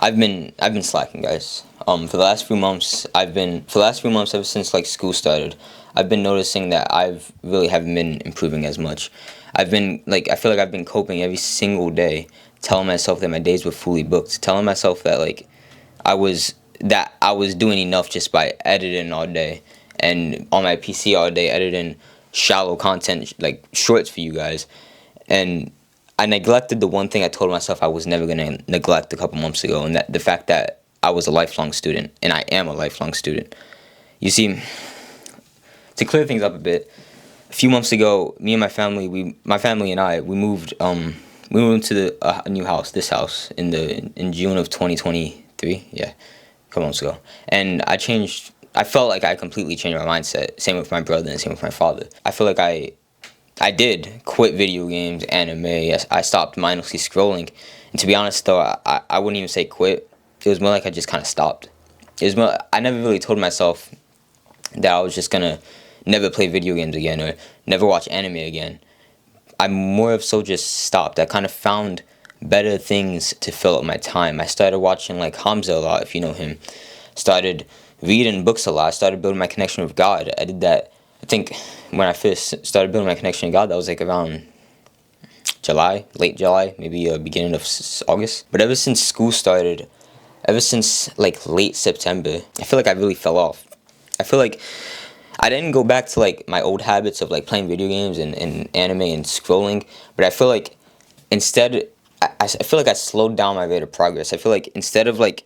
I've been slacking, guys. For the last few months, ever since like school started, I've been noticing that I've really haven't been improving as much. I feel like I've been coping every single day, telling myself that my days were fully booked, telling myself that I was doing enough just by editing all day and on my PC all day editing shallow content like shorts for you guys, and I neglected the one thing I told myself I was never gonna neglect a couple months ago, and that the fact that I was a lifelong student, and I am a lifelong student. You see, to clear things up a bit, a few months ago, me and my family and I, we moved to a new house, this house, in June of 2023. Yeah, a couple months ago, and I felt like I completely changed my mindset. Same with my brother and same with my father. I feel like I did quit video games, anime. I stopped mindlessly scrolling. And to be honest, though, I wouldn't even say quit. It was more like I just kind of stopped. I never really told myself that I was just gonna never play video games again or never watch anime again. I more of so just stopped. I kind of found better things to fill up my time. I started watching like Hamza a lot, if you know him. Started reading books a lot. I started building my connection with God. I did that. I think when I first started building my connection with God, that was like around July, late July, maybe beginning of August. But ever since school started, ever since like late September, I feel like I really fell off. I feel like I didn't go back to like my old habits of like playing video games and anime and scrolling, but I feel like instead, I feel like I slowed down my rate of progress. I feel like instead of like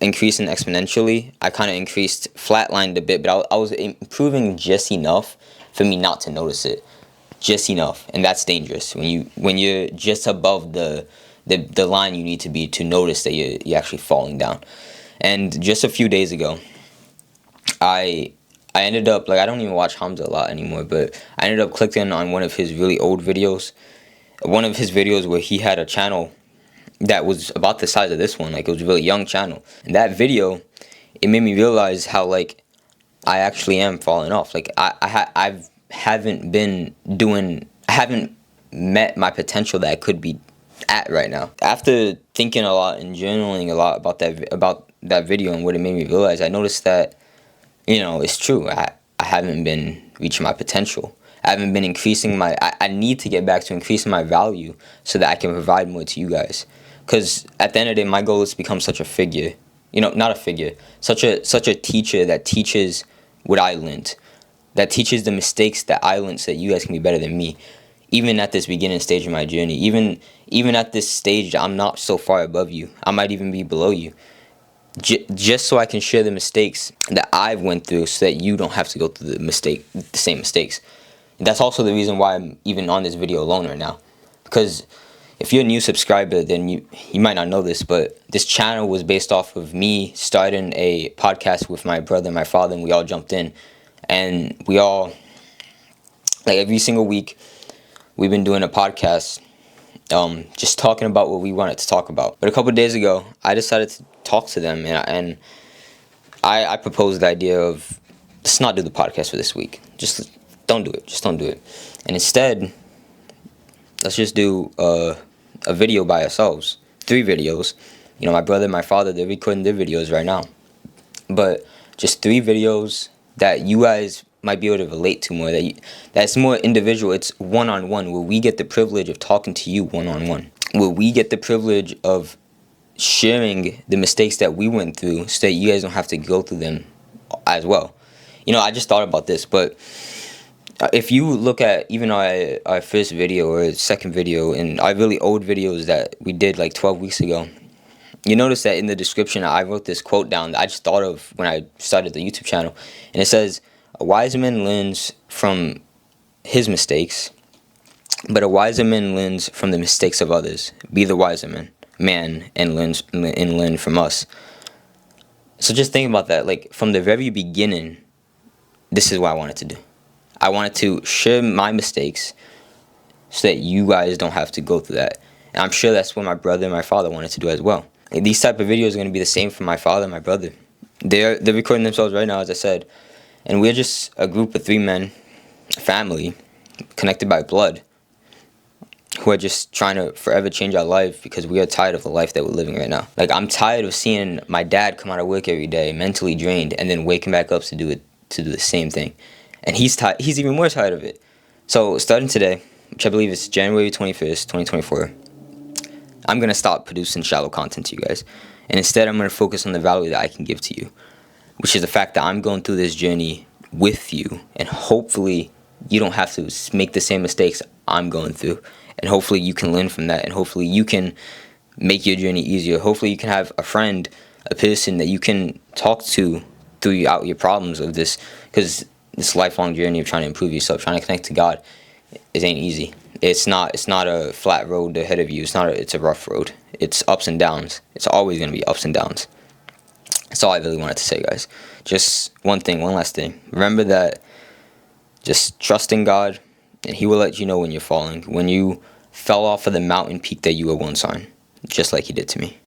increasing exponentially, I kind of flatlined a bit, but I was improving just enough for me not to notice it, just enough, and that's dangerous when you're just above the line you need to be to notice that you're actually falling down. And just a few days ago, I ended up like I don't even watch Hamza a lot anymore, but I ended up clicking on one of his really old videos, where he had a channel that was about the size of this one. Like, it was a really young channel, and that video, it made me realize how like I actually am falling off. Like I haven't met my potential that I could be at right now. After thinking a lot and journaling a lot about that video and what it made me realize, I noticed that, it's true. I haven't been reaching my potential. I haven't been increasing I need to get back to increasing my value so that I can provide more to you guys. Because at the end of the day, my goal is to become such a figure, not a figure, such a teacher that teaches what I learned, that teaches the mistakes that I learned so that you guys can be better than me. Even at this beginning stage of my journey, even at this stage, I'm not so far above you. I might even be below you. Just so I can share the mistakes that I've went through so that you don't have to go through the same mistakes. That's also the reason why I'm even on this video alone right now. Because if you're a new subscriber, then you might not know this, but this channel was based off of me starting a podcast with my brother and my father, and we all jumped in. And we all, like every single week, we've been doing a podcast, just talking about what we wanted to talk about. But a couple of days ago, I decided to talk to them, and I proposed the idea of, let's not do the podcast for this week. Just don't do it. Just don't do it. And instead, let's just do a video by ourselves. 3 videos. My brother and my father, they're recording their videos right now. But just 3 videos that you guys might be able to relate to more. That's more individual. It's one-on-one, where we get the privilege of talking to you one-on-one. Where we get the privilege of sharing the mistakes that we went through so that you guys don't have to go through them as well. I just thought about this, but if you look at even our first video or second video and our really old videos that we did like 12 weeks ago, you notice that in the description I wrote this quote down that I just thought of when I started the YouTube channel. And it says, "A wise man learns from his mistakes, but a wiser man learns from the mistakes of others. Be the wiser man and learn from us." So just think about that. Like, from the very beginning, this is what I wanted to do. I wanted to share my mistakes so that you guys don't have to go through that. And I'm sure that's what my brother and my father wanted to do as well. And these type of videos are going to be the same for my father and my brother. They're recording themselves right now, as I said. And we're just a group of 3 men, a family, connected by blood, who are just trying to forever change our life because we are tired of the life that we're living right now. Like, I'm tired of seeing my dad come out of work every day mentally drained and then waking back up to do the same thing, and he's even more tired of it. So starting today, which I believe is January 21st, 2024, I'm gonna stop producing shallow content to you guys, and instead I'm gonna focus on the value that I can give to you, which is the fact that I'm going through this journey with you, and hopefully you don't have to make the same mistakes I'm going through, and hopefully you can learn from that, and hopefully you can make your journey easier. Hopefully you can have a friend, a person that you can talk to throughout your problems of this, because this lifelong journey of trying to improve yourself, trying to connect to God, it ain't easy. It's not a flat road ahead of you. It's a rough road. It's ups and downs. It's always going to be ups and downs. That's all I really wanted to say, guys. Just one last thing. Remember that just trust in God, and He will let you know when you're falling, when you fell off of the mountain peak that you were once on, just like He did to me.